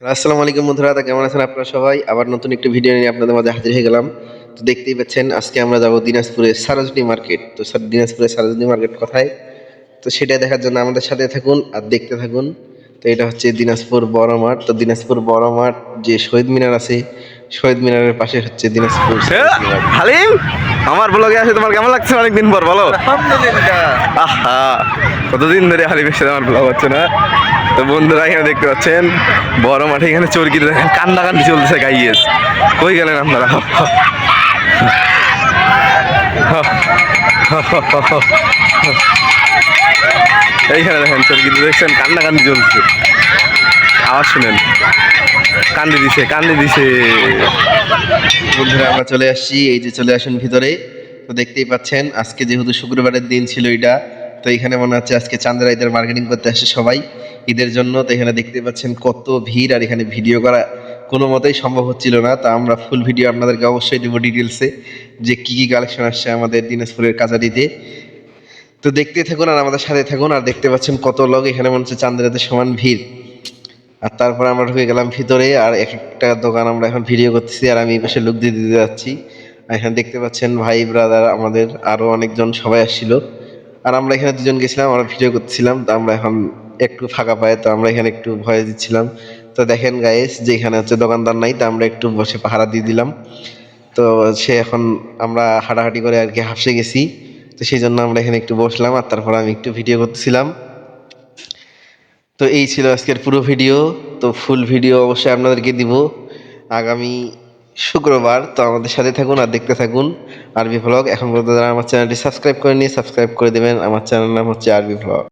আসসালামু আলাইকুম বন্ধুরা, তা কেমন আছেন আপনারা সবাই? আবার নতুন একটি ভিডিও নিয়ে আপনাদের মাঝে হাজির হয়ে গেলাম। তো দেখতেই পাচ্ছেন আজকে আমরা যাব দিনাজপুরের সারোজিনী মার্কেট। তো দিনাজপুরের সারোজিনী মার্কেট কোথায়, তো সেটা দেখার জন্য আমাদের সাথে থাকুন আর দেখতে থাকুন। তো এটা হচ্ছে দিনাজপুর বড় মাঠ। তো দিনাজপুর বড় মাঠ যে শহীদ মিনার আছে, শহীদ মিনারের পাশে হচ্ছে দিনাজপুর সারোজিনী মার্কেট। হালিম, আমার ব্লগে আসে তোমার কেমন লাগছে? অনেকদিন পর বলো। আলহামদুলিল্লাহ। আহা, কতদিন ধরে হালিমের সাথে আমার ব্লগ হচ্ছে না। তো বন্ধুরা এখানে দেখতে পাচ্ছেন বড় মাঠে এখানে চরকিতে দেখেন কান্দাকান্দি চলতেছে। গাইয়েস কই গেলেন আপনারা? এইখানে দেখেন চরকিতে দেখছেন কান্দাকান্দি চলছে। আওয়াজ শুনেন, কান্দি দিছে কান্দি দিছে। বন্ধুরা আমরা চলে আসছি, এই যে চলে আসুন ভিতরে। তো দেখতেই পাচ্ছেন আজকে যেহেতু শুক্রবারের দিন ছিল এটা, তো এখানে মনে হচ্ছে আজকে চান্দের ঈদের মার্কেটিং করতে আসছে সবাই ঈদের জন্য। তো এখানে দেখতেই পাচ্ছেন কত ভিড়, আর এখানে ভিডিও করা কোনো মতেই সম্ভব হচ্ছিল না। তা আমরা ফুল ভিডিও আপনাদেরকে অবশ্যই দেবো ডিটেলসে, যে কী কী কালেকশন আসছে আমাদের দিনাজপুরের কাছারিতে। তো দেখতে থাকুন আর আমাদের সাথে থাকুন। আর দেখতে পাচ্ছেন কত লোক, এখানে মনে হচ্ছে চান্দের ঈদের সমান ভিড়। আর তারপরে আমরা ঢুকে গেলাম ভিতরে, আর এক একটা দোকান আমরা এখন ভিডিও করতেছি, আর আমি এই পাশে লোক দিয়ে দিতে যাচ্ছি। আর এখানে দেখতে পাচ্ছেন ভাই ব্রাদার আমাদের আরো অনেকজন সবাই আসছিল, আর আমরা এখানে দুজন গেছিলাম, আমরা ভিডিও করতেছিলাম। তো আমরা এখন একটু ফাঁকা পাই, তো আমরা এখানে একটু ভয়েস দিচ্ছিলাম। তো দেখেন গাইস যে এখানে হচ্ছে দোকানদার নাই, তো আমরা একটু বসে পাহারা দিয়ে দিলাম। তো সে এখন আমরা হাঁটাহাঁটি করে আর কি হাঁপসে গেছি, তো সেই জন্য আমরা এখানে একটু বসলাম, আর তারপর আমি একটু ভিডিও করতেছিলাম। তো এই ছিল আজকের পুরো ভিডিও। তো ফুল ভিডিও অবশ্যই আপনাদেরকে দিব আগামী শুক্রবার। তো আমাদের সাথে থাকুন আর দেখতে থাকুন আরবি ভ্লগ। এখন পর্যন্ত যারা আমার চ্যানেলটি সাবস্ক্রাইব করেনি, সাবস্ক্রাইব করে দেবেন। আমার চ্যানেলের নাম হচ্ছে আরবি ভ্লগ।